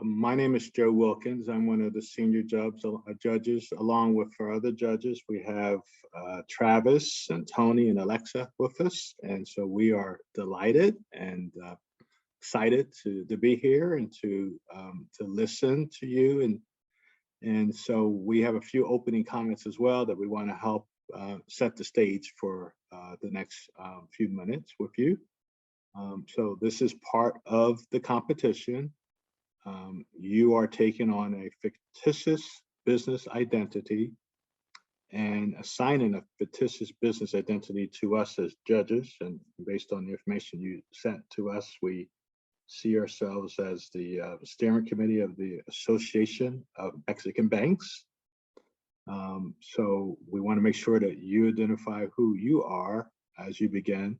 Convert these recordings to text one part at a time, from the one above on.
My name is Joe Wilkins. I'm one of the senior judges, along with our other judges. We have Travis and Tony and Alexa with us. And so we are delighted and excited to be here and to listen to you. And so we have a few opening comments as well that we want to help set the stage for the next few minutes with you. So this is part of the competition. You are taking on a fictitious business identity and assigning a fictitious business identity to us as judges. And based on the information you sent to us, we see ourselves as the steering committee of the Association of Mexican Banks. So we want to make sure that you identify who you are as you begin.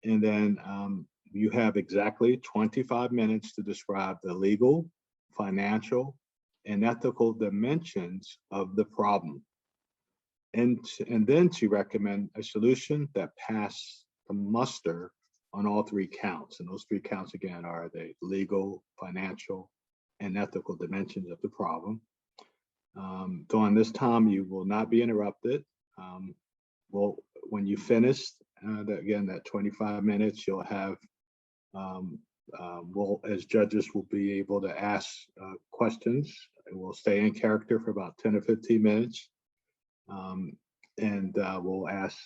And then you have exactly 25 minutes to describe the legal, financial, and ethical dimensions of the problem. And then to recommend a solution that passes the muster on all three counts. And those three counts, again, are the legal, financial, and ethical dimensions of the problem. During this time, you will not be interrupted. Well, when you finish, again, that 25 minutes, you'll have, we'll, as judges, will be able to ask questions. We'll stay in character for about 10 or 15 minutes. And we'll ask,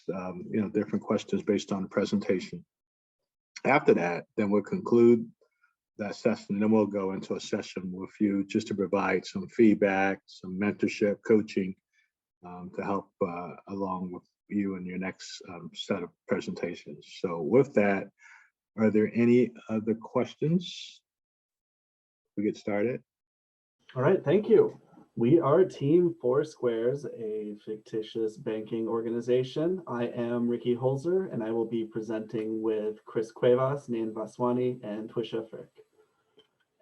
different questions based on the presentation. After that, then we'll conclude that session, and then we'll go into a session with you just to provide some feedback, some mentorship, coaching to help along with you in your next set of presentations. So with that, are there any other questions? We get started. All right, thank you. We are Team Four Squares, a fictitious banking organization. I am Ricky Holzer, and I will be presenting with Chris Cuevas, Nan Vaswani, and Twisha Frick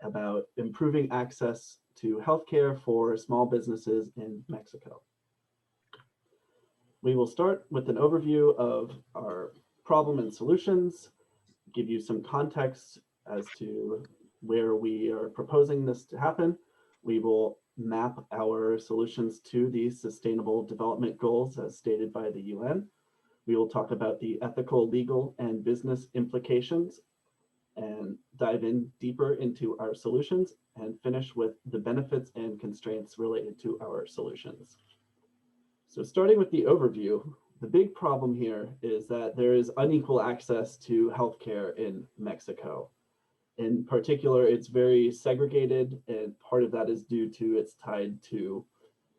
about improving access to healthcare for small businesses in Mexico. We will start with an overview of our problem and solutions, give you some context as to where we are proposing this to happen. We will map our solutions to the Sustainable Development Goals as stated by the UN. We will talk about the ethical, legal, and business implications and dive in deeper into our solutions and finish with the benefits and constraints related to our solutions. So starting with the overview, the big problem here is that there is unequal access to healthcare in Mexico. In particular, it's very segregated, and part of that is due to it's tied to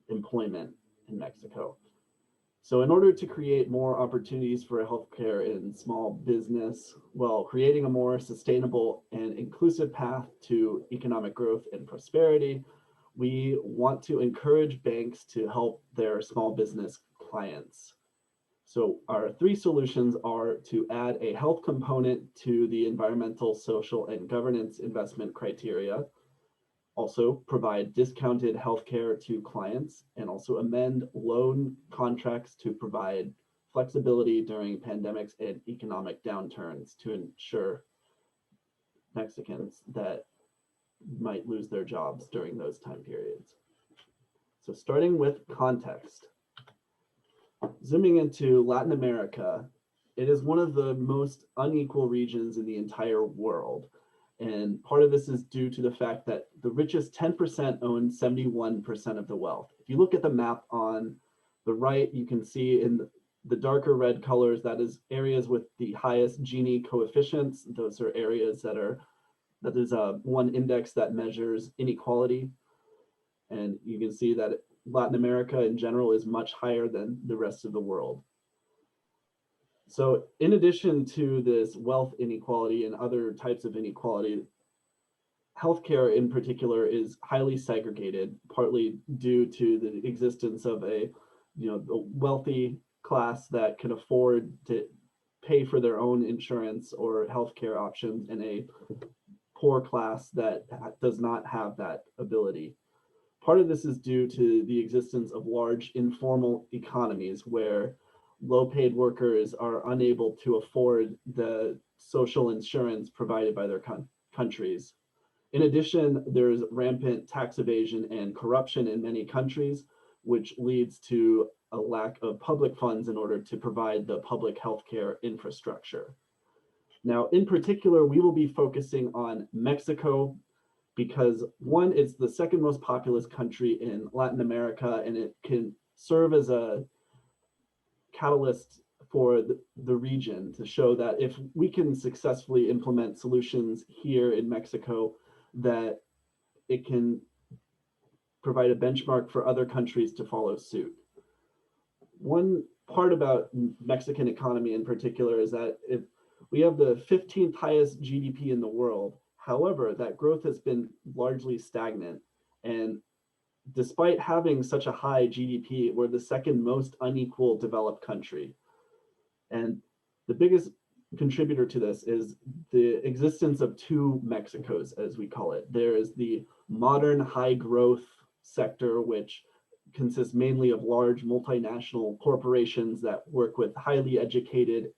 employment in Mexico. So in order to create more opportunities for healthcare in small business, while creating a more sustainable and inclusive path to economic growth and prosperity, we want to encourage banks to help their small business clients. So our three solutions are to add a health component to the environmental, social, and governance investment criteria, also provide discounted healthcare to clients, and also amend loan contracts to provide flexibility during pandemics and economic downturns to ensure Mexicans that might lose their jobs during those time periods. So starting with context. Zooming into Latin America, it is one of the most unequal regions in the entire world. And part of this is due to the fact that the richest 10% own 71% of the wealth. If you look at the map on the right, you can see in the darker red colors, that is areas with the highest Gini coefficients. Those are areas that is one index that measures inequality. And you can see that Latin America in general is much higher than the rest of the world. So in addition to this wealth inequality and other types of inequality, healthcare in particular is highly segregated, partly due to the existence of the wealthy class that can afford to pay for their own insurance or healthcare options, and a poor class that does not have that ability. Part of this is due to the existence of large informal economies where low-paid workers are unable to afford the social insurance provided by their countries. In addition, there's rampant tax evasion and corruption in many countries, which leads to a lack of public funds in order to provide the public healthcare infrastructure. Now, in particular, we will be focusing on Mexico because one, it's the second most populous country in Latin America, and it can serve as a catalyst for the region to show that if we can successfully implement solutions here in Mexico, that it can provide a benchmark for other countries to follow suit. One part about Mexican economy in particular is that if we have the 15th highest GDP in the world. However, that growth has been largely stagnant. And despite having such a high GDP, we're the second most unequal developed country. And the biggest contributor to this is the existence of two Mexicos, as we call it. There is the modern high growth sector, which consists mainly of large multinational corporations that work with highly educated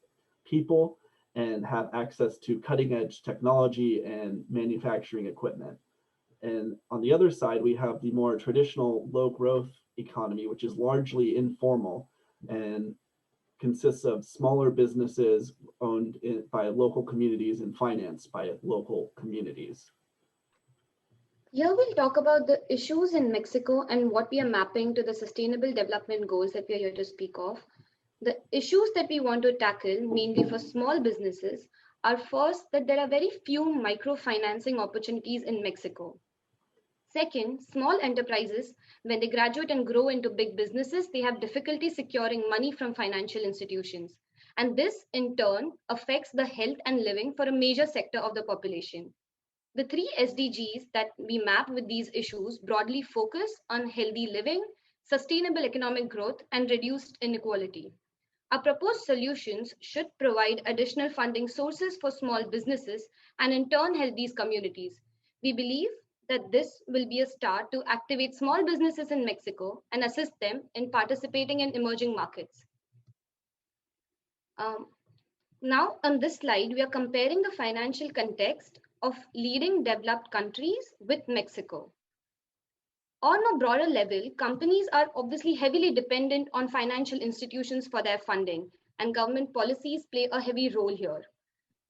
people and have access to cutting edge technology and manufacturing equipment. And on the other side, we have the more traditional low growth economy, which is largely informal and consists of smaller businesses owned by local communities and financed by local communities. Here we'll talk about the issues in Mexico and what we are mapping to the Sustainable Development Goals that we are here to speak of. The issues that we want to tackle, mainly for small businesses, are first, that there are very few microfinancing opportunities in Mexico. Second, small enterprises, when they graduate and grow into big businesses, they have difficulty securing money from financial institutions. And this, in turn, affects the health and living for a major sector of the population. The three SDGs that we map with these issues broadly focus on healthy living, sustainable economic growth, and reduced inequality. Our proposed solutions should provide additional funding sources for small businesses and in turn help these communities. We believe that this will be a start to activate small businesses in Mexico and assist them in participating in emerging markets. Now, on this slide, we are comparing the financial context of leading developed countries with Mexico. On a broader level, companies are obviously heavily dependent on financial institutions for their funding, and government policies play a heavy role here.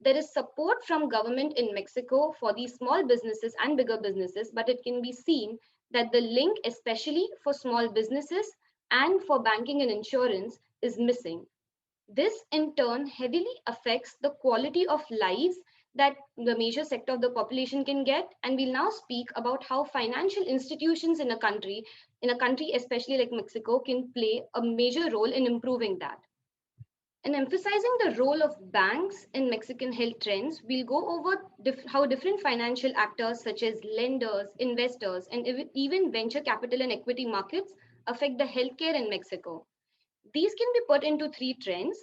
There is support from government in Mexico for these small businesses and bigger businesses, but it can be seen that the link, especially for small businesses and for banking and insurance, is missing. This in turn heavily affects the quality of lives that the major sector of the population can get. And we'll now speak about how financial institutions in a country especially like Mexico, can play a major role in improving that. And emphasizing the role of banks in Mexican health trends, we'll go over how different financial actors such as lenders, investors, and even venture capital and equity markets affect the healthcare in Mexico. These can be put into three trends.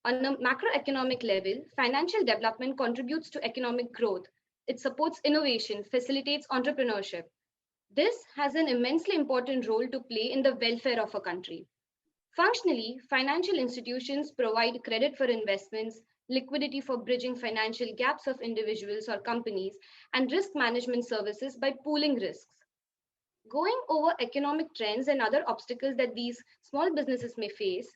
On a macroeconomic level, financial development contributes to economic growth. It supports innovation, facilitates entrepreneurship. This has an immensely important role to play in the welfare of a country. Functionally, financial institutions provide credit for investments, liquidity for bridging financial gaps of individuals or companies, and risk management services by pooling risks. Going over economic trends and other obstacles that these small businesses may face,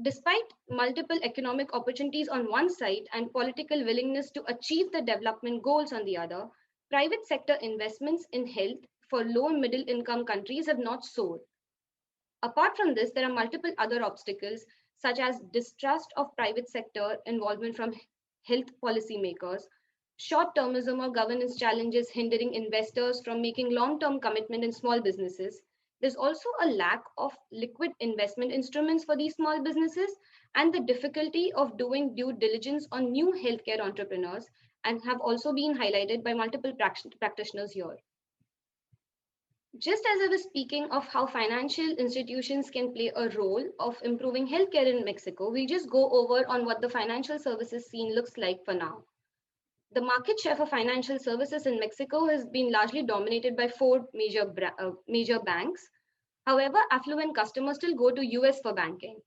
despite multiple economic opportunities on one side and political willingness to achieve the development goals on the other, private sector investments in health for low and middle income countries have not soared. Apart from this, there are multiple other obstacles, such as distrust of private sector involvement from health policymakers, short-termism or governance challenges hindering investors from making long-term commitment in small businesses. There's also a lack of liquid investment instruments for these small businesses and the difficulty of doing due diligence on new healthcare entrepreneurs, and have also been highlighted by multiple practitioners here. Just as I was speaking of how financial institutions can play a role of improving healthcare in Mexico, we'll just go over on what the financial services scene looks like for now. The market share for financial services in Mexico has been largely dominated by four major banks. However, affluent customers still go to US for banking,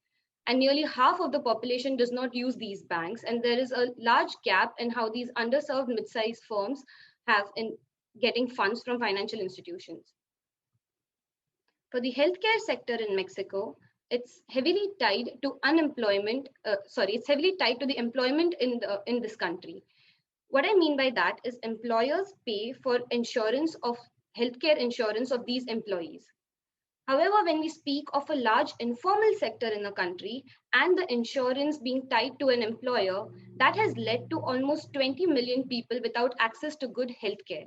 and nearly half of the population does not use these banks, and there is a large gap in how these underserved mid-sized firms have in getting funds from financial institutions. For the healthcare sector in Mexico, it's heavily tied to unemployment. It's heavily tied to the employment in this country. What I mean by that is employers pay for insurance of healthcare insurance of these employees. However, when we speak of a large informal sector in a country and the insurance being tied to an employer, that has led to almost 20 million people without access to good healthcare.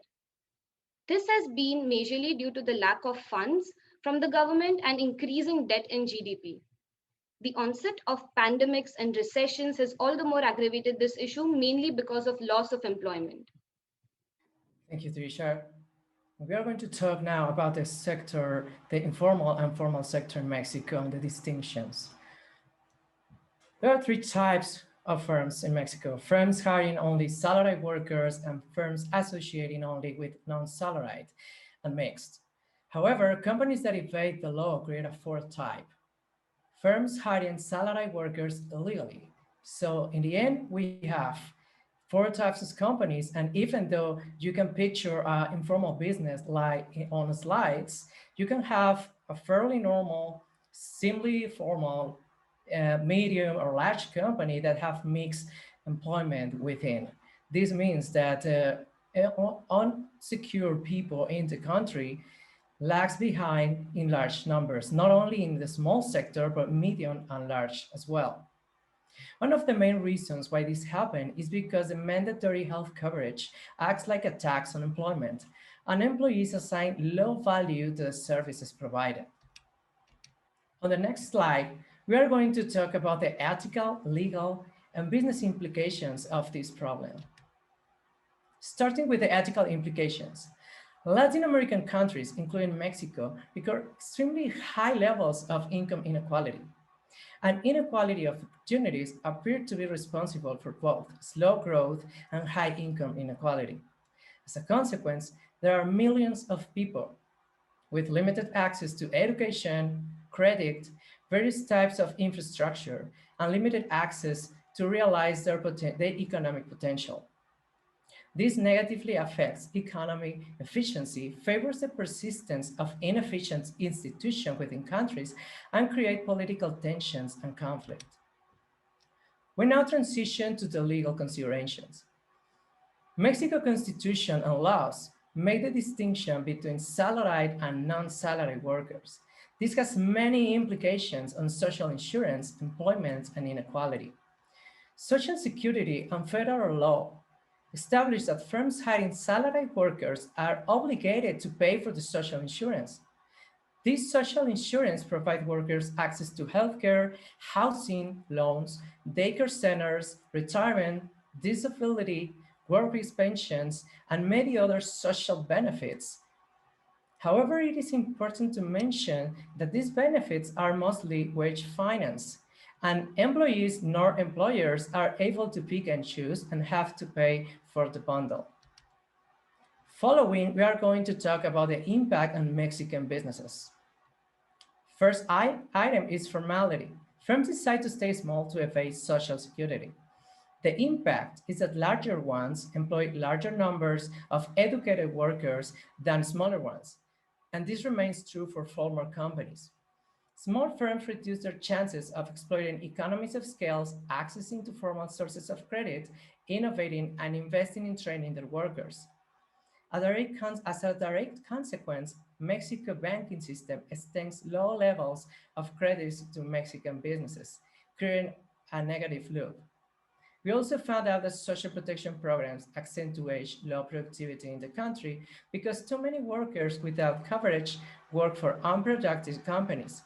This has been majorly due to the lack of funds from the government and increasing debt in GDP. The onset of pandemics and recessions has all the more aggravated this issue, mainly because of loss of employment. Thank you, Trisha. We are going to talk now about the sector, the informal and formal sector in Mexico and the distinctions. There are three types of firms in Mexico: firms hiring only salaried workers and firms associating only with non-salaried and mixed. However, companies that evade the law create a fourth type: firms hiring salaried workers illegally. So in the end, we have four types of companies, and even though you can picture informal business like on the slides, you can have a fairly normal, simply formal, medium or large company that have mixed employment within. This means that unsecure people in the country lags behind in large numbers, not only in the small sector, but medium and large as well. One of the main reasons why this happened is because the mandatory health coverage acts like a tax on employment, and employees assign low value to the services provided. On the next slide, we are going to talk about the ethical, legal, and business implications of this problem. Starting with the ethical implications. Latin American countries, including Mexico, record extremely high levels of income inequality. And inequality of opportunities appear to be responsible for both slow growth and high income inequality. As a consequence, there are millions of people with limited access to education, credit, various types of infrastructure, and limited access to realize their economic potential. This negatively affects economic efficiency, favors the persistence of inefficient institutions within countries, and create political tensions and conflict. We now transition to the legal considerations. Mexico Constitution and laws make the distinction between salaried and non-salaried workers. This has many implications on social insurance, employment, and inequality. Social Security and federal law establish that firms hiring salaried workers are obligated to pay for the social insurance. This social insurance provides workers access to healthcare, housing, loans, daycare centers, retirement, disability, workplace pensions, and many other social benefits. However, it is important to mention that these benefits are mostly wage financed, and employees nor employers are able to pick and choose and have to pay for the bundle. Following, we are going to talk about the impact on Mexican businesses. First item is formality. Firms decide to stay small to evade Social Security. The impact is that larger ones employ larger numbers of educated workers than smaller ones, and this remains true for former companies. Small firms reduce their chances of exploiting economies of scale, accessing to formal sources of credit, innovating, and investing in training their workers. As a direct consequence, Mexico's banking system extends low levels of credits to Mexican businesses, creating a negative loop. We also found out that social protection programs accentuate low productivity in the country because too many workers without coverage work for unproductive companies.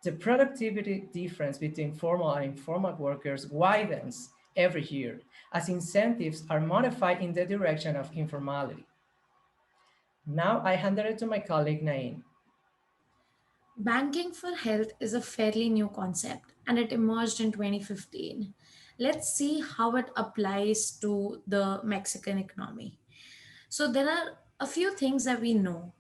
The productivity difference between formal and informal workers widens every year as incentives are modified in the direction of informality. Now I hand it to my colleague Nain. Banking for health is a fairly new concept and it emerged in 2015. Let's see how it applies to the Mexican economy. So, there are a few things that we know.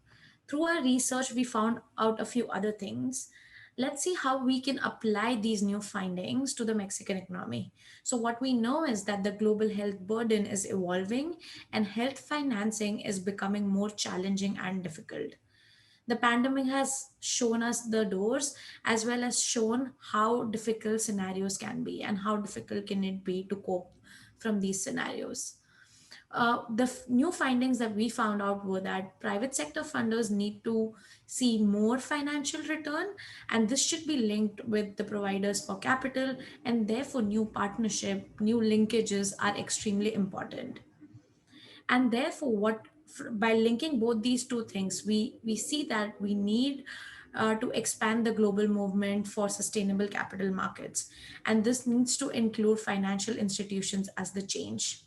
Through our research, we found out a few other things. Let's see how we can apply these new findings to the Mexican economy. So, what we know is that the global health burden is evolving and health financing is becoming more challenging and difficult. The pandemic has shown us the doors as well as shown how difficult scenarios can be and how difficult can it be to cope from these scenarios. New findings that we found out were that private sector funders need to see more financial return, and this should be linked with the providers for capital, and therefore, new partnership, new linkages are extremely important. And therefore, by linking both these two things, we see that we need to expand the global movement for sustainable capital markets, and this needs to include financial institutions as the change.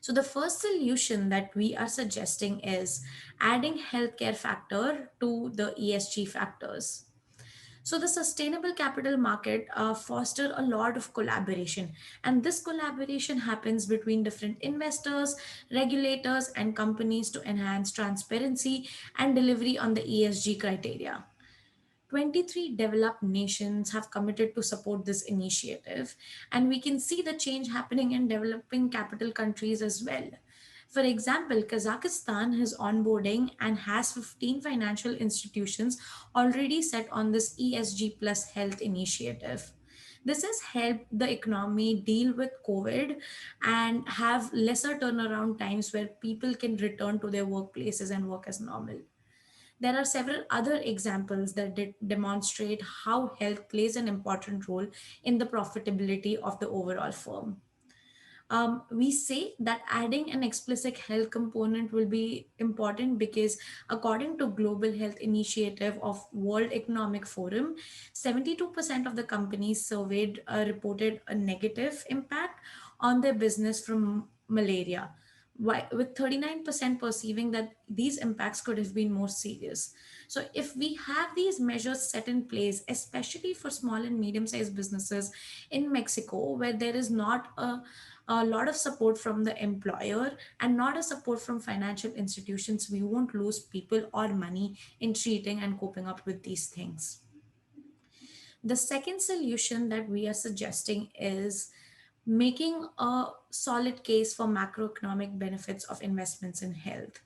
So, the first solution that we are suggesting is adding healthcare factor to the ESG factors. So, the sustainable capital market foster a lot of collaboration, and this collaboration happens between different investors, regulators, and companies to enhance transparency and delivery on the ESG criteria. 23 developed nations have committed to support this initiative, and we can see the change happening in developing capital countries as well. For example, Kazakhstan is onboarding and has 15 financial institutions already set on this ESG plus health initiative. This has helped the economy deal with COVID and have lesser turnaround times where people can return to their workplaces and work as normal. There are several other examples that demonstrate how health plays an important role in the profitability of the overall firm. We say that adding an explicit health component will be important because according to Global Health Initiative of World Economic Forum, 72% of the companies surveyed reported a negative impact on their business from malaria, with 39% perceiving that these impacts could have been more serious. So, if we have these measures set in place, especially for small and medium sized businesses in Mexico, where there is not a lot of support from the employer and not a support from financial institutions, we won't lose people or money in treating and coping up with these things. The second solution that we are suggesting is making a solid case for macroeconomic benefits of investments in health.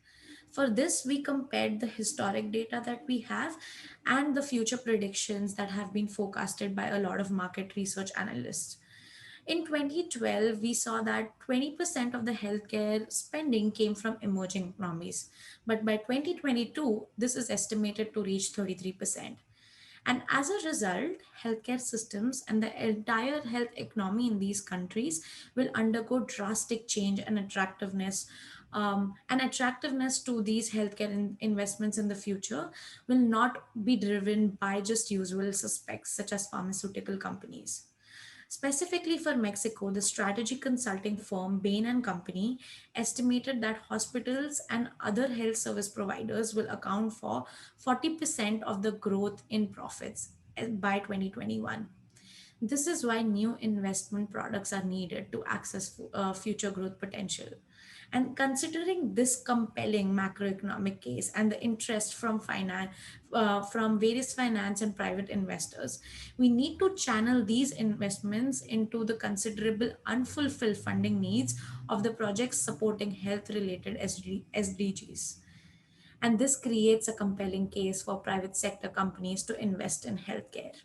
For this, we compared the historic data that we have and the future predictions that have been forecasted by a lot of market research analysts. In 2012, we saw that 20% of the healthcare spending came from emerging economies. But by 2022, this is estimated to reach 33%. And as a result, healthcare systems and the entire health economy in these countries will undergo drastic change and attractiveness. And attractiveness to these healthcare investments in the future will not be driven by just usual suspects such as pharmaceutical companies. Specifically for Mexico, the strategy consulting firm Bain and Company estimated that hospitals and other health service providers will account for 40% of the growth in profits by 2021. This is why new investment products are needed to access future growth potential. And considering this compelling macroeconomic case and the interest from from various finance and private investors, we need to channel these investments into the considerable unfulfilled funding needs of the projects supporting health-related SDGs. And this creates a compelling case for private sector companies to invest in healthcare.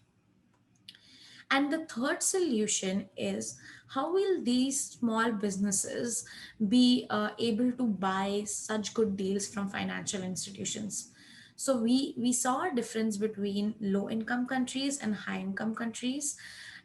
And the third solution is how will these small businesses be able to buy such good deals from financial institutions? So we saw a difference between low income countries and high income countries.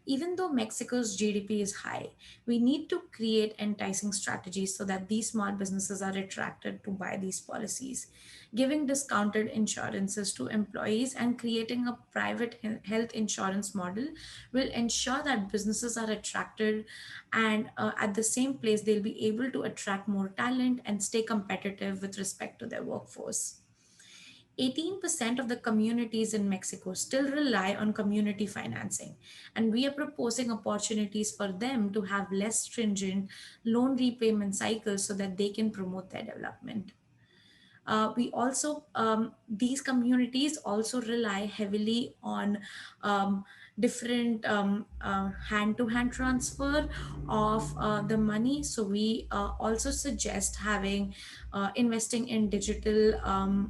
Even though Mexico's GDP is high, we need to create enticing strategies so that these small businesses are attracted to buy these policies. Giving discounted insurances to employees and creating a private health insurance model will ensure that businesses are attracted, and at the same place, they'll be able to attract more talent and stay competitive with respect to their workforce. 18% of the communities in Mexico still rely on community financing, and we are proposing opportunities for them to have less stringent loan repayment cycles so that they can promote their development. We also, these communities also rely heavily on different hand-to-hand transfer of the money. So we also suggest having investing in digital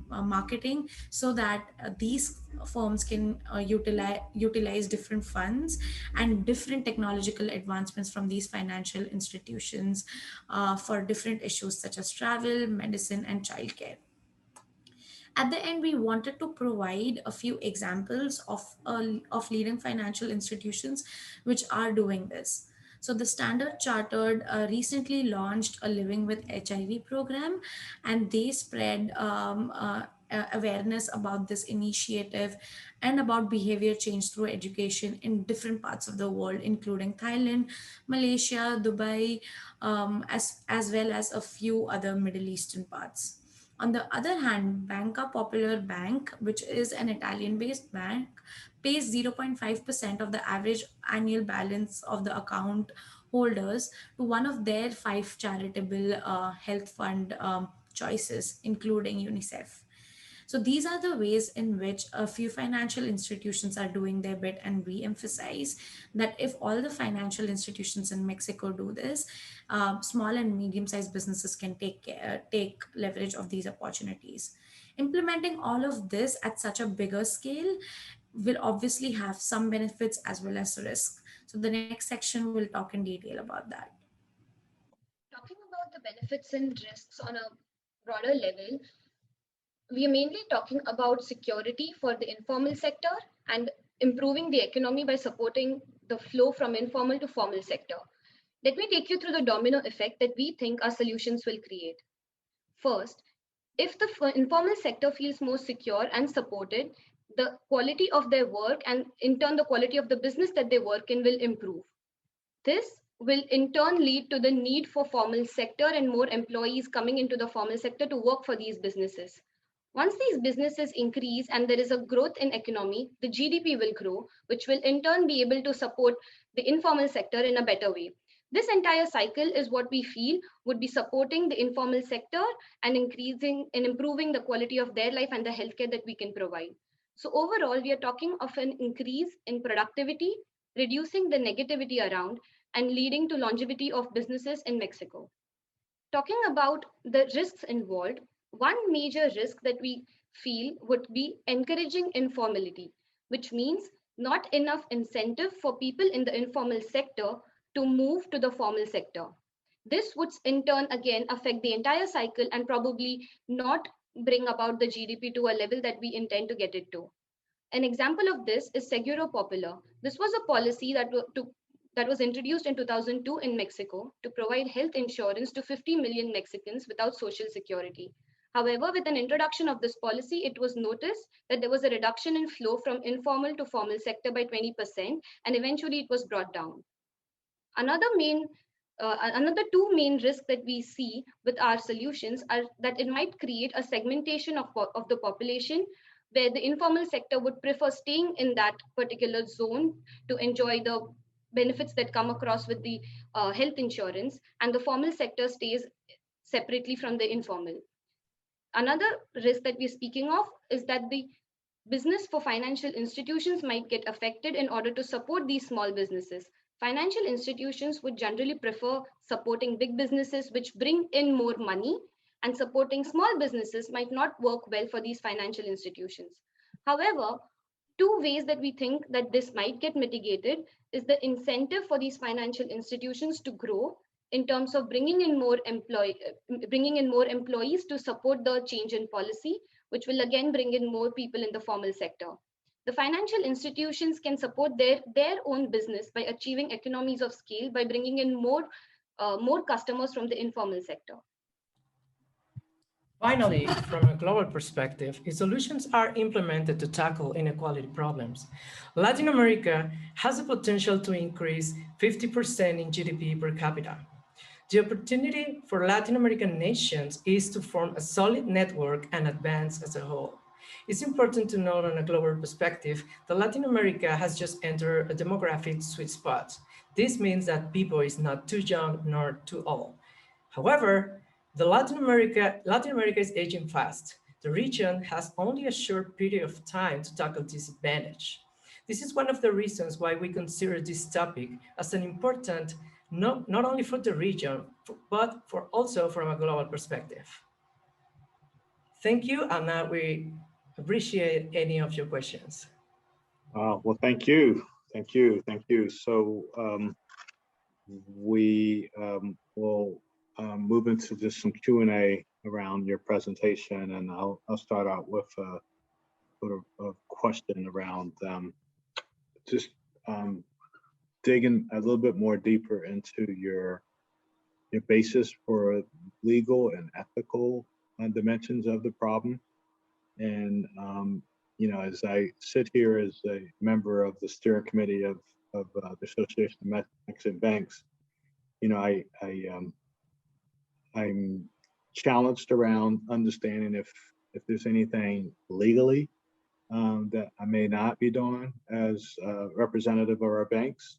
marketing, so that these firms can utilize different funds and different technological advancements from these financial institutions for different issues such as travel, medicine, and childcare. At the end, we wanted to provide a few examples of leading financial institutions which are doing this. So the Standard Chartered recently launched a Living with HIV program, and they spread awareness about this initiative and about behavior change through education in different parts of the world, including Thailand, Malaysia, Dubai, as well as a few other Middle Eastern parts. On the other hand, Banca Popular Bank, which is an Italian based bank, pays 0.5% of the average annual balance of the account holders to one of their five charitable health fund choices, including UNICEF. So these are the ways in which a few financial institutions are doing their bit, and we emphasize that if all the financial institutions in Mexico do this, small and medium-sized businesses can take leverage of these opportunities. Implementing all of this at such a bigger scale will obviously have some benefits as well as risk. So the next section will talk in detail about that. Talking about the benefits and risks on a broader level, we are mainly talking about security for the informal sector and improving the economy by supporting the flow from informal to formal sector. Let me take you through the domino effect that we think our solutions will create. First, if the informal sector feels more secure and supported, the quality of their work and in turn the quality of the business that they work in will improve. This will in turn lead to the need for formal sector and more employees coming into the formal sector to work for these businesses. Once these businesses increase and there is a growth in economy, the GDP will grow, which will in turn be able to support the informal sector in a better way. This entire cycle is what we feel would be supporting the informal sector and increasing and improving the quality of their life and the healthcare that we can provide. So overall, we are talking of an increase in productivity, reducing the negativity around, and leading to longevity of businesses in Mexico. Talking about the risks involved, one major risk that we feel would be encouraging informality, which means not enough incentive for people in the informal sector to move to the formal sector. This would in turn again affect the entire cycle and probably not bring about the GDP to a level that we intend to get it to. An example of this is Seguro Popular. This was a policy that was introduced in 2002 in Mexico to provide health insurance to 50 million Mexicans without social security. However, with an introduction of this policy, it was noticed that there was a reduction in flow from informal to formal sector by 20%, and eventually it was brought down. Another two main risks that we see with our solutions are that it might create a segmentation of the population where the informal sector would prefer staying in that particular zone to enjoy the benefits that come across with the health insurance, and the formal sector stays separately from the informal. Another risk that we're speaking of is that the business for financial institutions might get affected in order to support these small businesses. Financial institutions would generally prefer supporting big businesses which bring in more money, and supporting small businesses might not work well for these financial institutions. However, two ways that we think that this might get mitigated is the incentive for these financial institutions to grow in terms of bringing in more employees to support the change in policy, which will again bring in more people in the formal sector. The financial institutions can support their own business by achieving economies of scale by bringing in more customers from the informal sector. Finally, from a global perspective, if solutions are implemented to tackle inequality problems, Latin America has the potential to increase 50% in GDP per capita. The opportunity for Latin American nations is to form a solid network and advance as a whole. It's important to note on a global perspective that Latin America has just entered a demographic sweet spot. This means that people is not too young nor too old. However, Latin America is aging fast. The region has only a short period of time to tackle this advantage. This is one of the reasons why we consider this topic as an important, not only for the region, but also from a global perspective. Thank you, and now we appreciate any of your questions. Well, thank you. Thank you. Thank you. So we will move into just some Q&A around your presentation, and I'll start out with sort of a question around just digging a little bit more deeper into your basis for legal and ethical dimensions of the problem. And you know, as I sit here as a member of the steering committee of the Association of Mexican Banks, you know, I'm challenged around understanding if there's anything legally that I may not be doing as a representative of our banks,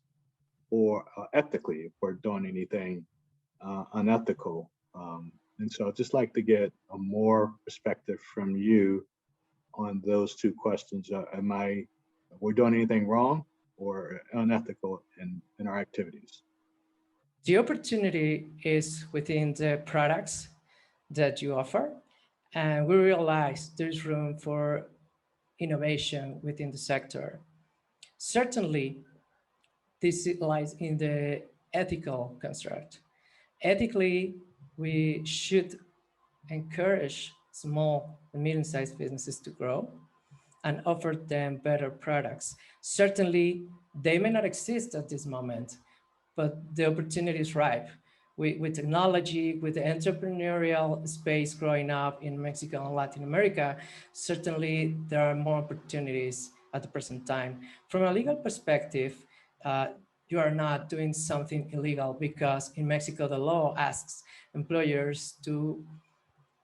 or ethically if we're doing anything unethical. And so I'd just like to get a more perspective from you on those two questions. We're doing anything wrong or unethical in our activities? The opportunity is within the products that you offer, and we realize there's room for innovation within the sector. Certainly, this lies in the ethical construct. Ethically, we should encourage small and medium-sized businesses to grow and offer them better products. Certainly, they may not exist at this moment, but the opportunity is ripe. With technology, with the entrepreneurial space growing up in Mexico and Latin America, certainly there are more opportunities at the present time. From a legal perspective, you are not doing something illegal, because in Mexico, the law asks employers to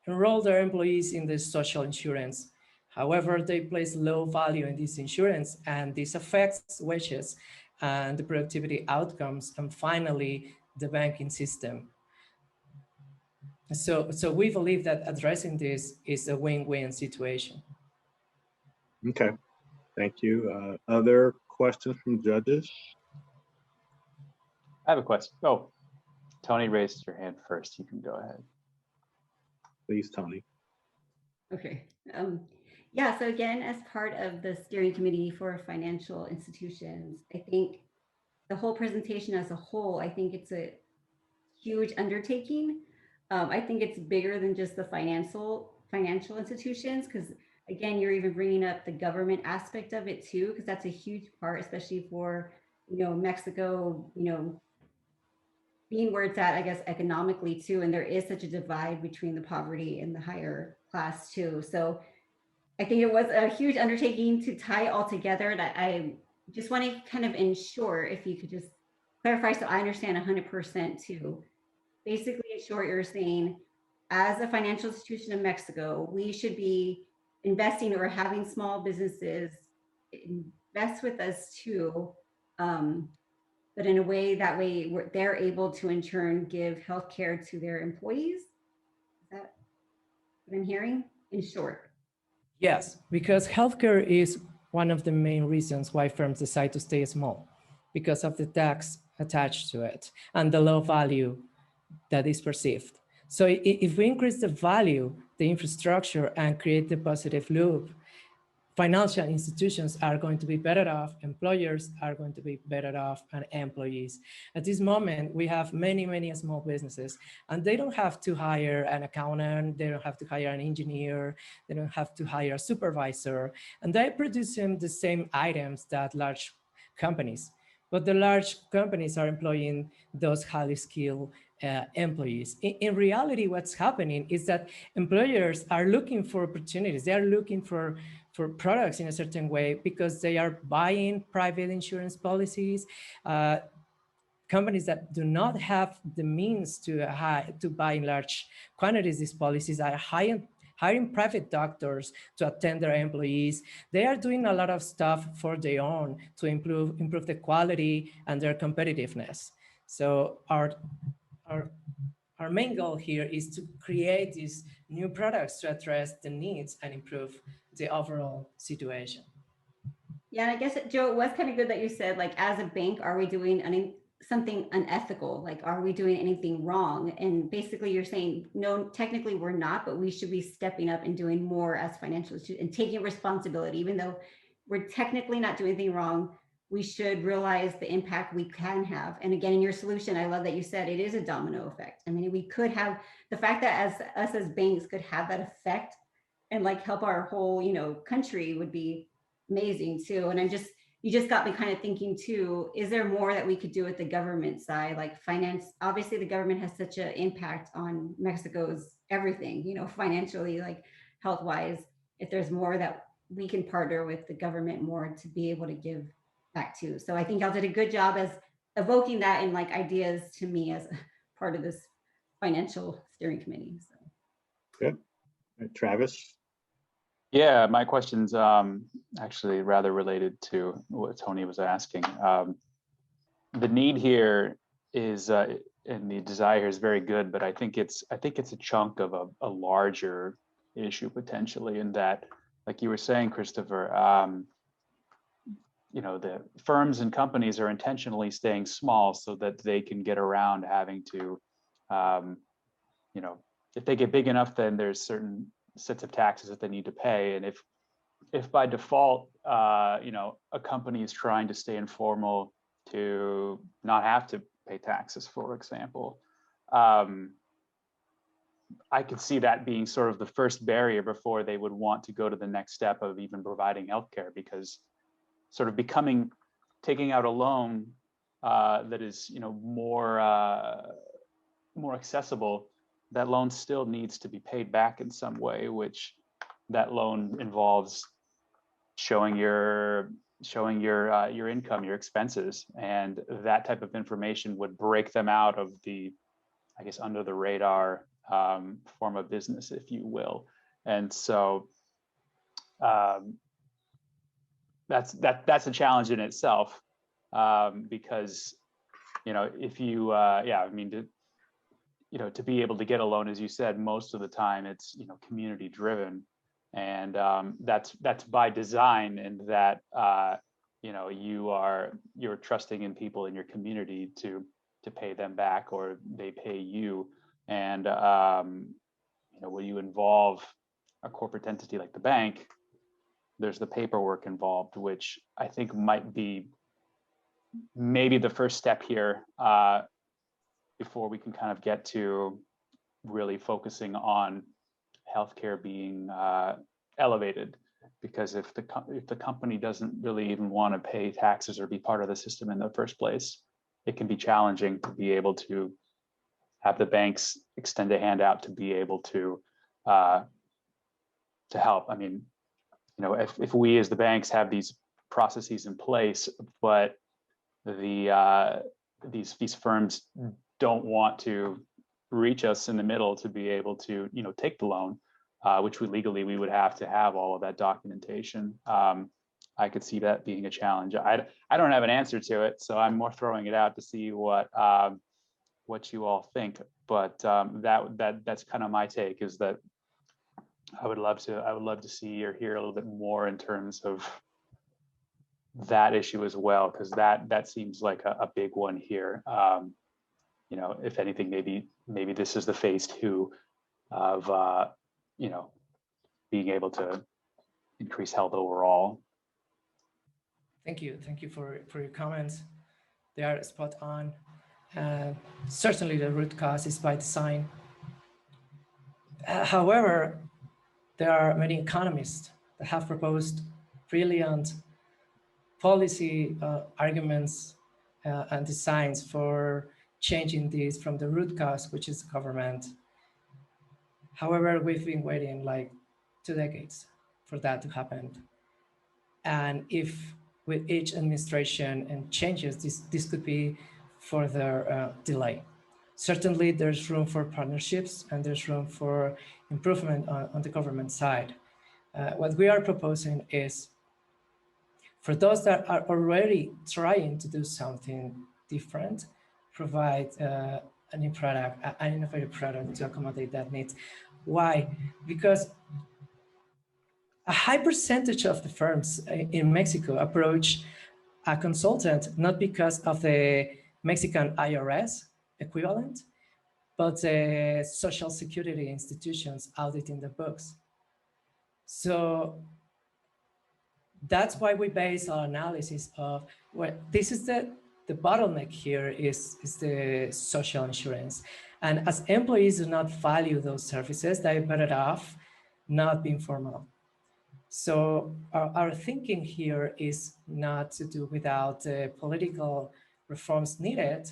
enroll their employees in the social insurance. However, they place low value in this insurance, and this affects wages and the productivity outcomes, and finally, the banking system. So we believe that addressing this is a win-win situation. Okay, thank you. Other questions from judges? I have a question. Oh, Tony raised your hand first. You can go ahead. Please, Tony. Okay. Yeah, so again, as part of the steering committee for financial institutions, I think the whole presentation as a whole, I think it's a huge undertaking. I think it's bigger than just the financial institutions, because again, you're even bringing up the government aspect of it too, because that's a huge part, especially for, you know, Mexico, you know, being where it's at, I guess, economically too. And there is such a divide between the poverty and the higher class too. So I think it was a huge undertaking to tie it all together. And I just want to kind of ensure, if you could just clarify so I understand 100% too. Basically, in short, you're saying, as a financial institution in Mexico, we should be investing or having small businesses invest with us too, but in a way that way they're able to in turn give healthcare to their employees. Is that what I'm hearing in short? Yes, because healthcare is one of the main reasons why firms decide to stay small, because of the tax attached to it and the low value that is perceived. So if we increase the value, the infrastructure, and create the positive loop, financial institutions are going to be better off, employers are going to be better off, and employees. At this moment, we have many small businesses, and they don't have to hire an accountant, they don't have to hire an engineer, they don't have to hire a supervisor, and they're producing the same items that large companies. But the large companies are employing those highly skilled employees. In reality, what's happening is that employers are looking for opportunities. They are looking for products in a certain way, because they are buying private insurance policies. Companies that do not have the means to buy in large quantities these policies are hiring private doctors to attend their employees. They are doing a lot of stuff for their own to improve the quality and their competitiveness. So our Our main goal here is to create these new products to address the needs and improve the overall situation. Yeah, and I guess, Joe, it was kind of good that you said, like, as a bank, are we doing something unethical? Like, are we doing anything wrong? And basically you're saying, no, technically we're not, but we should be stepping up and doing more as financial institutions and taking responsibility. Even though we're technically not doing anything wrong, we should realize the impact we can have. And again, in your solution, I love that you said it is a domino effect. I mean, we could have the fact that us as banks could have that effect and like help our whole, country would be amazing too. And you just got me kind of thinking too, is there more that we could do at the government side? Like finance, obviously the government has such an impact on Mexico's everything, financially, like health wise. If there's more that we can partner with the government more to be able to give back to. So I think y'all did a good job as evoking that and like ideas to me as part of this financial steering committee. So. Good. Travis? Yeah, my question's actually rather related to what Tony was asking. The need here is, and the desire here is very good, but I think it's a chunk of a larger issue potentially. In that, like you were saying, Christopher, the firms and companies are intentionally staying small so that they can get around having to, if they get big enough, then there's certain sets of taxes that they need to pay. And if by default, a company is trying to stay informal to not have to pay taxes, for example, I could see that being sort of the first barrier before they would want to go to the next step of even providing healthcare, because sort of taking out a loan that is, more accessible, that loan still needs to be paid back in some way, which that loan involves showing your income, your expenses, and that type of information would break them out of the, I guess, under the radar form of business, if you will. And so that's a challenge in itself, because if you to be able to get a loan, as you said, most of the time it's community driven, and that's by design, and that you're trusting in people in your community to pay them back, or they pay you. And when you involve a corporate entity like the bank, there's the paperwork involved, which I think might be maybe the first step here, before we can kind of get to really focusing on healthcare being elevated. Because if the company doesn't really even want to pay taxes or be part of the system in the first place, it can be challenging to be able to have the banks extend a hand out to be able to help. I mean, if we as the banks have these processes in place, but these firms don't want to reach us in the middle to be able to take the loan, which we would have to have all of that documentation. I could see that being a challenge. I don't have an answer to it, so I'm more throwing it out to see what you all think. But that's kind of my take, is that I would love to see or hear a little bit more in terms of that issue as well, because that seems like a big one here. If anything, maybe this is the phase 2 of being able to increase health overall. Thank you for your comments. They are spot on. Certainly the root cause is by design. However, there are many economists that have proposed brilliant policy arguments and designs for changing this from the root cause, which is government. However, we've been waiting like 2 decades for that to happen. And if with each administration and changes, this could be further delay. Certainly there's room for partnerships, and there's room for improvement on the government side. What we are proposing is, for those that are already trying to do something different, provide a new product, an innovative product to accommodate that needs. Why? Because a high percentage of the firms in Mexico approach a consultant not because of the Mexican IRS equivalent, but the social security institutions auditing the books. So that's why we base our analysis of this is the bottleneck here is the social insurance. And as employees do not value those services, they're better off not being formal. So our thinking here is not to do without political reforms needed,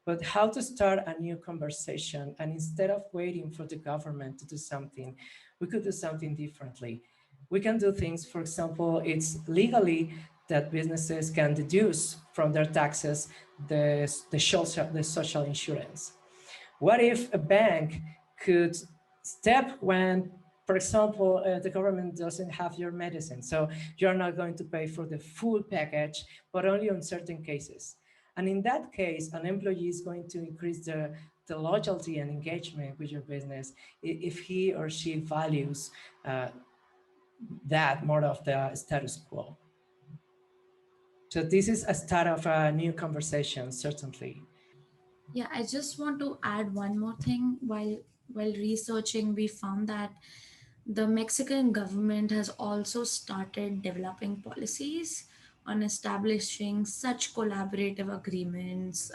but how to start a new conversation. And instead of waiting for the government to do something, we could do something differently. We can do things, for example, it's legally that businesses can deduce from their taxes the social insurance. What if a bank could step when, for example, the government doesn't have your medicine, so you're not going to pay for the full package, but only on certain cases. And in that case, an employee is going to increase the loyalty and engagement with your business if he or she values that more of the status quo. So this is a start of a new conversation, certainly. Yeah, I just want to add one more thing. While researching, we found that the Mexican government has also started developing policies on establishing such collaborative agreements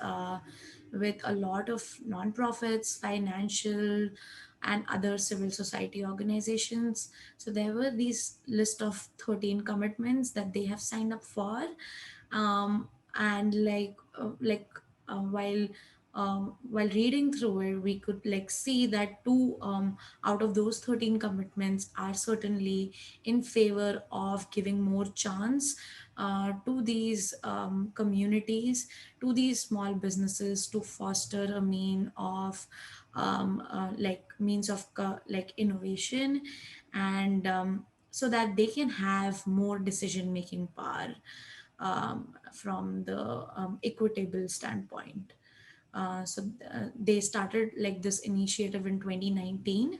with a lot of nonprofits, financial, and other civil society organizations. So there were these list of 13 commitments that they have signed up for, and while reading through it, we could like see that two out of those 13 commitments are certainly in favor of giving more chance to these communities, to these small businesses, to foster a means of like innovation, and so that they can have more decision making power from the equitable standpoint. They started like this initiative in 2019,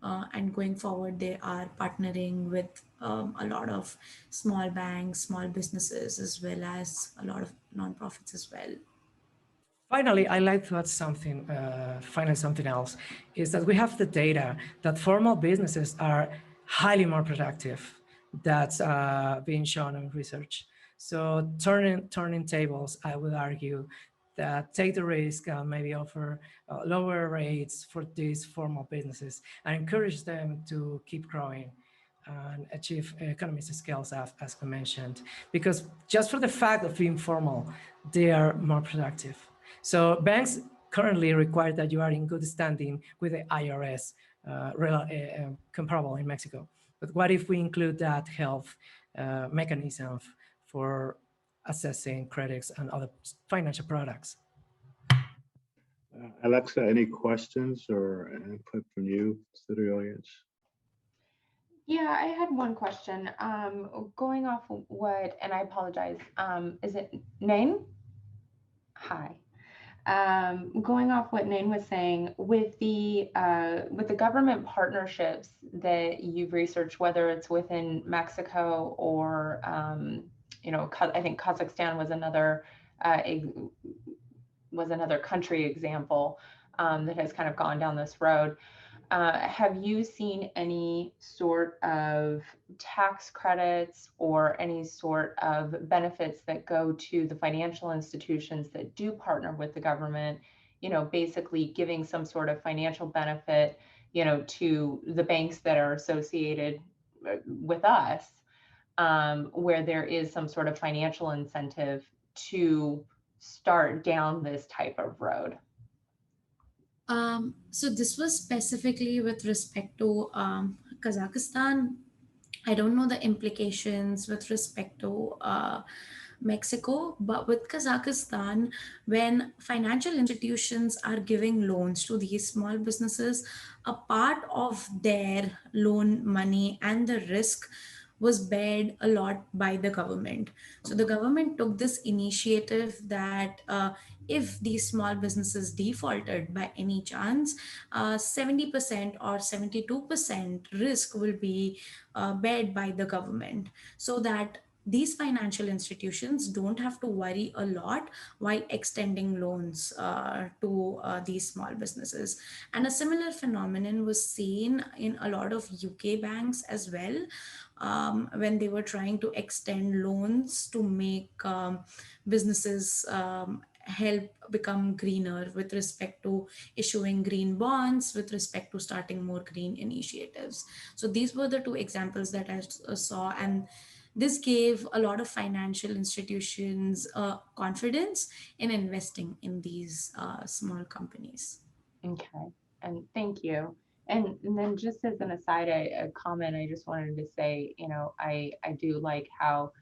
and going forward, they are partnering with a lot of small banks, small businesses, as well as a lot of nonprofits as well. Finally, I like to add something, something else, is that we have the data that formal businesses are highly more productive. That's being shown in research. So turning tables, I would argue that take the risk and maybe offer lower rates for these formal businesses and encourage them to keep growing and achieve economies of scale, as I mentioned, because just for the fact of being formal, they are more productive. So banks currently require that you are in good standing with the IRS, comparable in Mexico. But what if we include that health mechanism for assessing credits and other financial products? Alexa, any questions or input from you to the audience? Yeah, I had one question. Going off what, and I apologize, is it Nain? Hi. Going off what Nain was saying, with the government partnerships that you've researched, whether it's within Mexico or I think Kazakhstan was another country example that has kind of gone down this road. Have you seen any sort of tax credits or any sort of benefits that go to the financial institutions that do partner with the government, basically giving some sort of financial benefit, to the banks that are associated with us, where there is some sort of financial incentive to start down this type of road? So this was specifically with respect to Kazakhstan. I don't know the implications with respect to Mexico, but with Kazakhstan, when financial institutions are giving loans to these small businesses, a part of their loan money and the risk was bared a lot by the government. So the government took this initiative that if these small businesses defaulted by any chance, 70% or 72% risk will be bared by the government, so that these financial institutions don't have to worry a lot while extending loans to these small businesses. And a similar phenomenon was seen in a lot of UK banks as well, when they were trying to extend loans to make businesses help become greener with respect to issuing green bonds, with respect to starting more green initiatives. So these were the two examples that I saw, and this gave a lot of financial institutions confidence in investing in these small companies. Okay, and thank you. And then just as an aside, a comment, I just wanted to say, you know, I do like how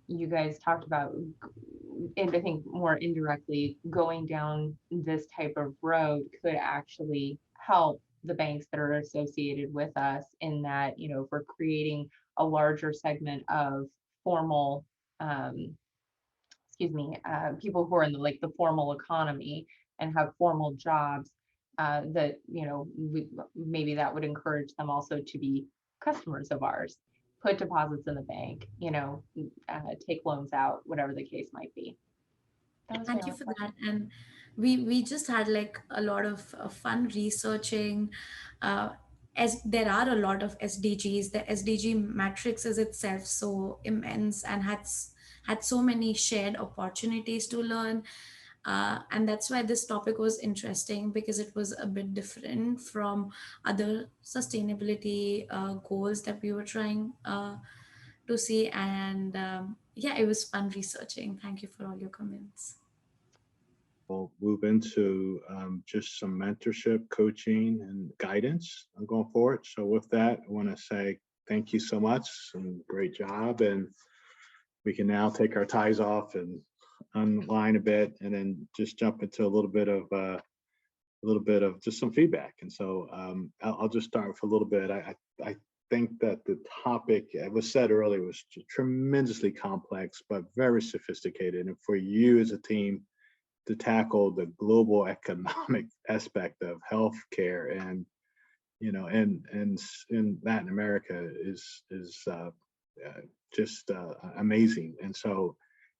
you guys talked about, and I think more indirectly, going down this type of road could actually help the banks that are associated with us, in that, you know, if we're creating a larger segment of formal, people who are in the, like, the formal economy and have formal jobs, that, you know, maybe that would encourage them also to be customers of ours, put deposits in the bank, you know, take loans out, whatever the case might be. That was my Thank you only for question. that. And we just had like a lot of fun researching. As there are a lot of SDGs, the SDG matrix is itself so immense and had so many shared opportunities to learn. And that's why this topic was interesting, because it was a bit different from other sustainability goals that we were trying to see. And yeah, it was fun researching. Thank you for all your comments. We'll move into just some mentorship, coaching, and guidance going forward. So with that, I want to say thank you so much and great job. And we can now take our ties off and unwind a bit, and then just jump into a little bit of just some feedback. And so I'll just start with a little bit. I think that the topic, it was said earlier, was tremendously complex, but very sophisticated. And for you as a team to tackle the global economic aspect of healthcare, and you know, and in Latin America is just amazing. And so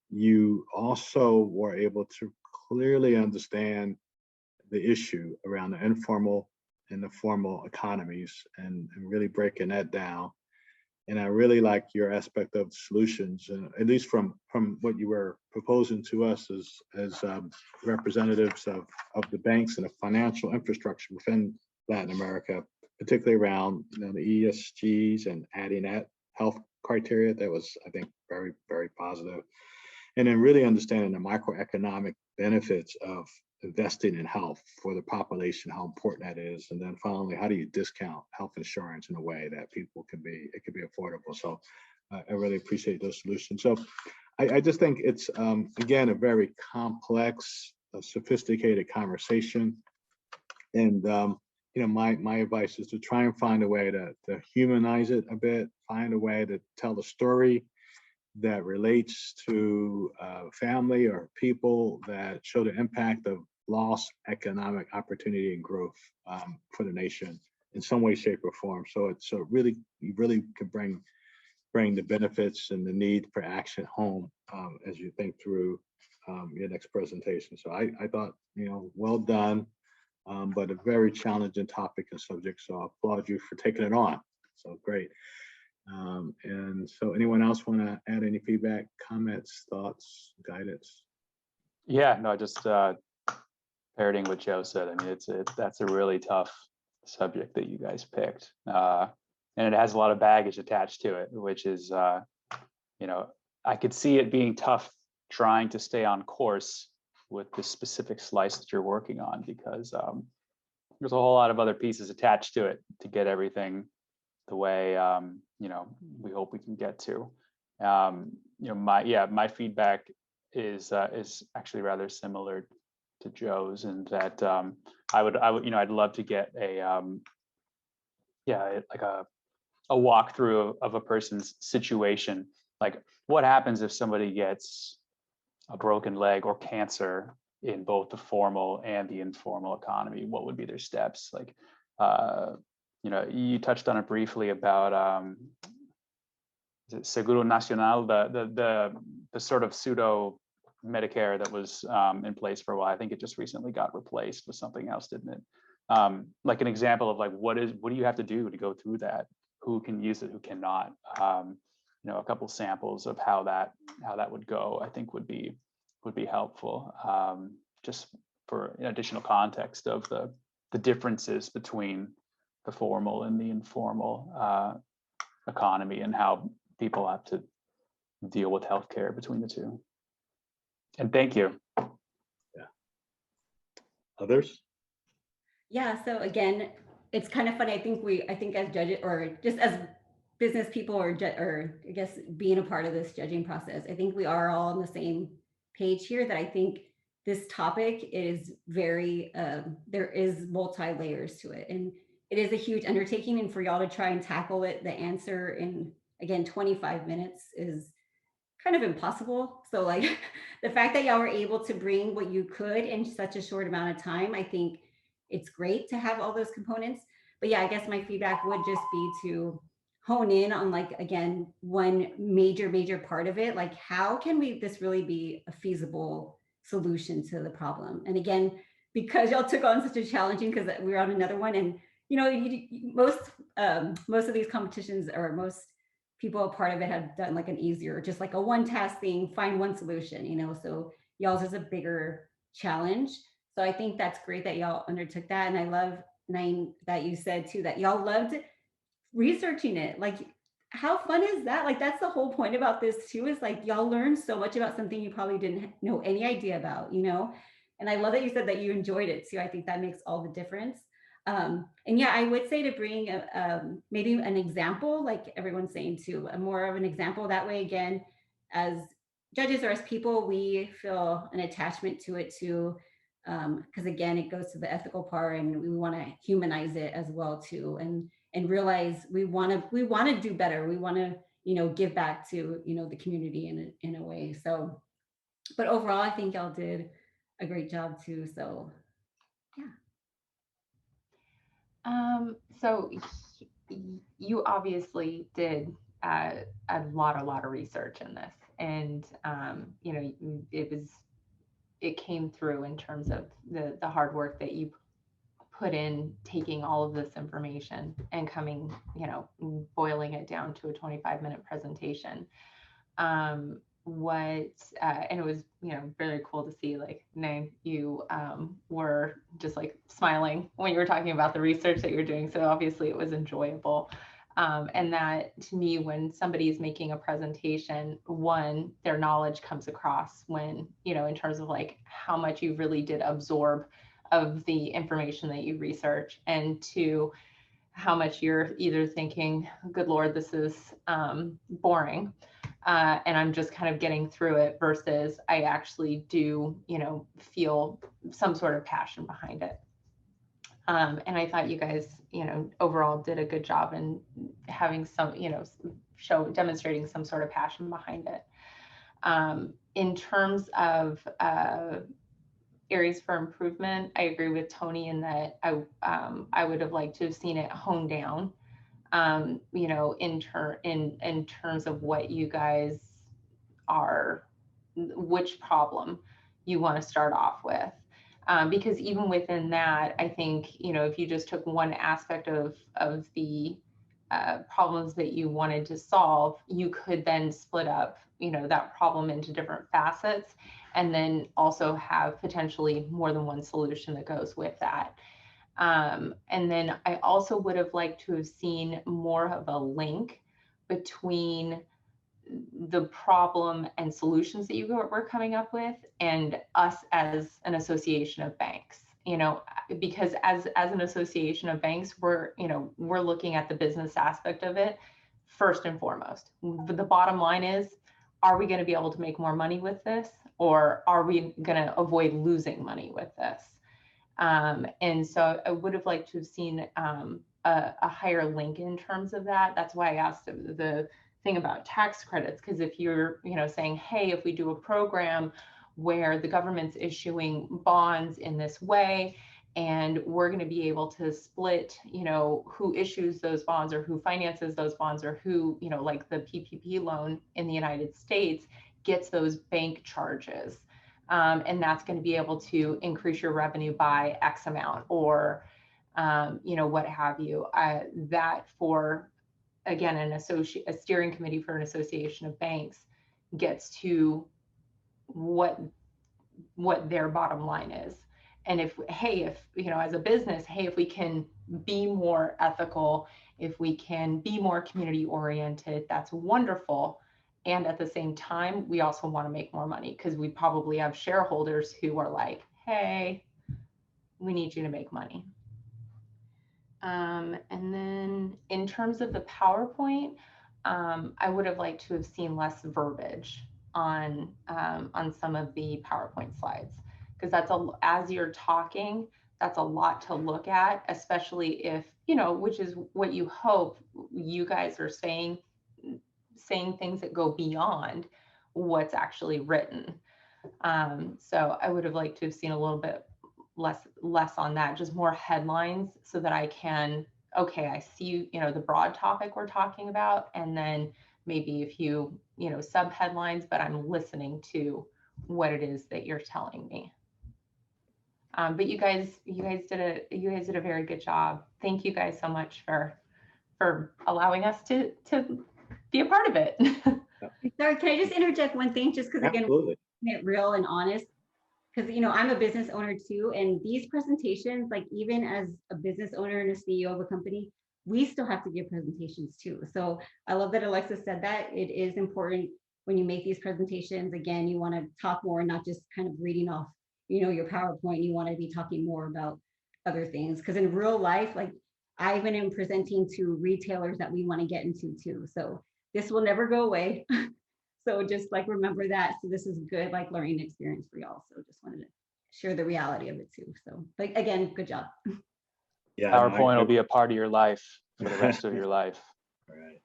you also were able to clearly understand the issue around the informal and the formal economies, and really breaking that down. And I really like your aspect of solutions, and at least from what you were proposing to us as representatives of the banks and the financial infrastructure within Latin America, particularly around, you know, the ESGs and adding that health criteria. That was, I think, very, very positive. And then really understanding the microeconomic benefits of investing in health for the population, how important that is. And then finally, how do you discount health insurance in a way that it can be affordable? So I really appreciate those solutions. So I just think it's, again, a very complex, sophisticated conversation. And, you know, my advice is to try and find a way to humanize it a bit, find a way to tell the story that relates to family or people, that show the impact of lost economic opportunity and growth for the nation in some way, shape, or form. So really, you really could bring the benefits and the need for action home as you think through your next presentation. So I thought, you know, well done, but a very challenging topic and subject. So I applaud you for taking it on. So great. And so anyone else want to add any feedback, comments, thoughts, guidance? Yeah, no, just parroting what Joe said. I mean, that's a really tough subject that you guys picked, and it has a lot of baggage attached to it, which is, you know, I could see it being tough trying to stay on course with the specific slice that you're working on, because there's a whole lot of other pieces attached to it to get everything the way you know, we hope we can get to. You know, my feedback is actually rather similar to Joe's, and that I would, you know, I'd love to get a like a a walkthrough of a person's situation. Like, what happens if somebody gets a broken leg or cancer in both the formal and the informal economy? What would be their steps? Like, you touched on it briefly about is it Seguro Nacional, the sort of pseudo Medicare that was in place for a while. I think it just recently got replaced with something else, didn't it? Like an example of like, what do you have to do to go through that? Who can use it, who cannot? A couple samples of how that would go, I think would be helpful, just for additional context of the differences between the formal and the informal economy, and how people have to deal with healthcare between the two. And thank you. Yeah. Others? Yeah, so again, it's kind of funny. I think as judges, or just as business people, or I guess being a part of this judging process, I think we are all on the same page here, that I think this topic is very, there is multi-layers to it. And it is a huge undertaking, and for y'all to try and tackle it, the answer in, again, 25 minutes is kind of impossible. So like the fact that y'all were able to bring what you could in such a short amount of time, I think it's great to have all those components. But yeah, I guess my feedback would just be to hone in on, like, again, one major part of it. Like, how can this really be a feasible solution to the problem? And again, because y'all took on such a challenging, because we were on another one, and most of these competitions, or most people a part of it, have done like an easier, just like a one task thing, find one solution, so y'all's is a bigger challenge. So I think that's great that y'all undertook that. And I love, Naeem, that you said too, that y'all loved researching it. Like, how fun is that? Like, that's the whole point about this too, is like, y'all learned so much about something you probably didn't know any idea about, and I love that you said that you enjoyed it too. I think that makes all the difference. And yeah, I would say to bring maybe an example, like everyone's saying too, more of an example. That way, again, as judges or as people, we feel an attachment to it too. Because again, it goes to the ethical part, and we want to humanize it as well too, and realize we want to do better. We want to give back to the community in a way. So, but overall, I think y'all did a great job too. So yeah. So you obviously did a lot of research in this, and it came through in terms of the hard work that you put in taking all of this information and coming, boiling it down to a 25-minute presentation. And it was, very cool to see, like, Naeem, you were just like smiling when you were talking about the research that you're doing. So obviously it was enjoyable. And that, to me, when somebody is making a presentation, one, their knowledge comes across when, in terms of like how much you really did absorb of the information that you research, and two, how much you're either thinking, good Lord, this is boring, and I'm just kind of getting through it, versus I actually do, feel some sort of passion behind it. And I thought you guys, overall did a good job in having some, demonstrating some sort of passion behind it. In terms of areas for improvement, I agree with Tony in that I would have liked to have seen it honed down, in terms of what you guys are, which problem you want to start off with. Because even within that, I think, if you just took one aspect of the problems that you wanted to solve, you could then split up, that problem into different facets, and then also have potentially more than one solution that goes with that. And then I also would have liked to have seen more of a link between the problem and solutions that you were coming up with, and us as an association of banks, because as an association of banks, we're looking at the business aspect of it first and foremost. But the bottom line is, are we going to be able to make more money with this, or are we going to avoid losing money with this? And so I would have liked to have seen a higher link in terms of that. That's why I asked the thing about tax credits, because if you're, saying, hey, if we do a program where the government's issuing bonds in this way, and we're going to be able to split, who issues those bonds or who finances those bonds, or who, like the PPP loan in the United States gets those bank charges. And that's going to be able to increase your revenue by X amount, or, what have you. That for, again, a steering committee for an association of banks gets to what their bottom line is. And if as a business, hey, if we can be more ethical, if we can be more community oriented, that's wonderful. And at the same time, we also want to make more money, because we probably have shareholders who are like, hey, we need you to make money. And then in terms of the PowerPoint, I would have liked to have seen less verbiage on some of the PowerPoint slides, because as you're talking, that's a lot to look at, especially if, which is what you hope you guys are saying things that go beyond what's actually written. So I would have liked to have seen a little bit less on that, just more headlines, so that I can, okay, I see, the broad topic we're talking about, and then maybe a few, sub headlines, but I'm listening to what it is that you're telling me. But you guys did a very good job. Thank you guys so much for allowing us to be a part of it. Sorry, can I just interject one thing, just because again, Absolutely. it real and honest, because I'm a business owner too, and these presentations, like even as a business owner and a CEO of a company, we still have to give presentations too. So I love that Alexa said that. It is important when you make these presentations. Again, you want to talk more, not just kind of reading off, your PowerPoint. You want to be talking more about other things, because in real life, like I even am presenting to retailers that we want to get into too. So this will never go away. So just like remember that. So this is good, like learning experience for y'all. So just wanted to share the reality of it too. So, but again, good job. Yeah, PowerPoint will be a part of your life for the rest of your life. All right.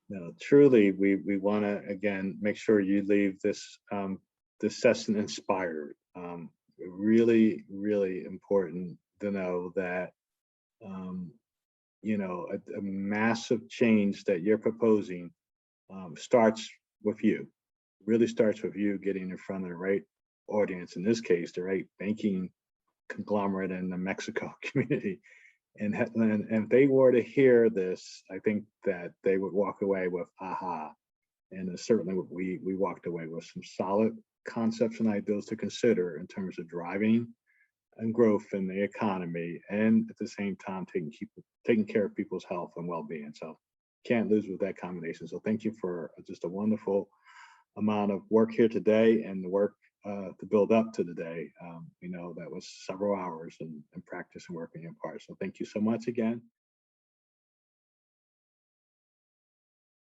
No, truly, we want to again make sure you leave this this session inspired. Really, really important to know that a massive change that you're proposing starts with you. Really starts with you getting in front of the right audience. In this case, the right banking conglomerate in the Mexico community. And if they were to hear this, I think that they would walk away with aha. And certainly we walked away with some solid concepts and ideas to consider in terms of driving and growth in the economy, and at the same time taking care of people's health and well-being. So can't lose with that combination. So thank you for just a wonderful amount of work here today, and the work to build up to the day. That was several hours and practice and work on your part. So thank you so much again.